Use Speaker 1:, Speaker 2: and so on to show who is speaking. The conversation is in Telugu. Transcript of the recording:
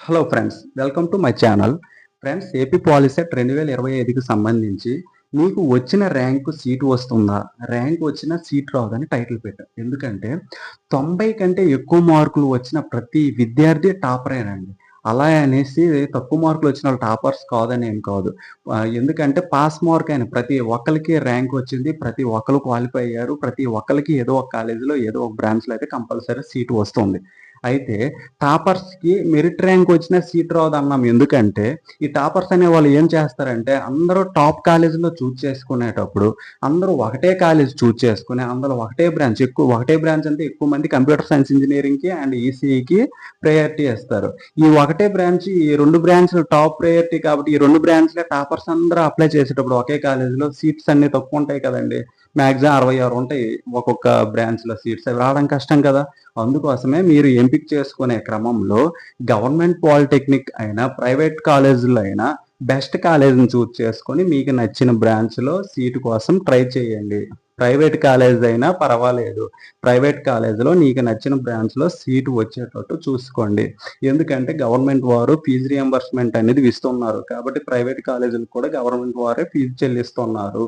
Speaker 1: Hello friends, welcome to my channel. Friends, AP POLYCET 2025కి సంబంధించి మీకు వచ్చిన ర్యాంకు సీటు వస్తుందా, ర్యాంక్ వచ్చిన సీట్ రాదని టైటిల్ పెట్టారు. ఎందుకంటే 90 కంటే ఎక్కువ మార్కులు వచ్చిన ప్రతి విద్యార్థి టాపరేనండి. అలా అనేసి తక్కువ మార్కులు వచ్చిన వాళ్ళు టాపర్స్ కాదని ఏం కాదు. ఎందుకంటే పాస్ మార్క్ అయిన ప్రతి ఒక్కరికి ర్యాంక్ వచ్చింది. ప్రతి ఒక్కరు క్వాలిఫై అయ్యారు. ప్రతి ఒక్కరికి ఏదో ఒక కాలేజీలో ఏదో ఒక బ్రాంచ్‌లో అయితే కంపల్సరీ సీటు వస్తుంది. అయితే టాపర్స్‌కి మెరిట్ ర్యాంక్ వచ్చినా సీట్ రాదన్నాం. ఎందుకంటే, ఈ టాపర్స్ అనేవాళ్ళు ఏం చేస్తారంటే, అందరూ టాప్ కాలేజీలో చేసుకునేటప్పుడు, అందరూ ఒకటే కాలేజ్ చేసుకొని, అందులో ఒకటే బ్రాంచ్ అంటే ఎక్కువ మంది కంప్యూటర్ సైన్స్ ఇంజినీరింగ్‌కి అండ్ ఈసీఈకి ప్రయారిటీ ఇస్తారు. ఈ ఒకటే బ్రాంచ్, ఈ 2 బ్రాంచ్‌లు టాప్ ప్రయారిటీ కాబట్టి, ఈ 2 బ్రాంచ్‌లే టాపర్స్ అందరూ అప్లై చేసేటప్పుడు ఒకే కాలేజీలో సీట్స్ అన్నీ తక్కువుంటాయి కదండీ! మాక్సిమం 66 ఉంటాయి. ఒక్కొక్క బ్రాంచ్‌లో సీట్స్. అవి రావడం కష్టం కదా! అందుకోసమే మీరు ఎంపిక చేసుకునే క్రమంలో గవర్నమెంట్ పాలిటెక్నిక్ అయినా, ప్రైవేట్ కాలేజీలో అయినా బెస్ట్ కాలేజ్‌ని చేసుకొని మీకు నచ్చిన బ్రాంచ్‌లో సీటు కోసం ట్రై చేయండి. ప్రైవేట్ కాలేజ్ అయినా పర్వాలేదు. ప్రైవేట్ కాలేజ్‌లో నీకు నచ్చిన బ్రాంచ్‌లో సీటు వచ్చేటట్టు చూసుకోండి. ఎందుకంటే గవర్నమెంట్ వారు ఫీజు రియంబర్స్‌మెంట్ అనేది ఇస్తున్నారు. కాబట్టి ప్రైవేట్ కాలేజీలకు కూడా గవర్నమెంట్ వారే ఫీజు చెల్లిస్తున్నారు.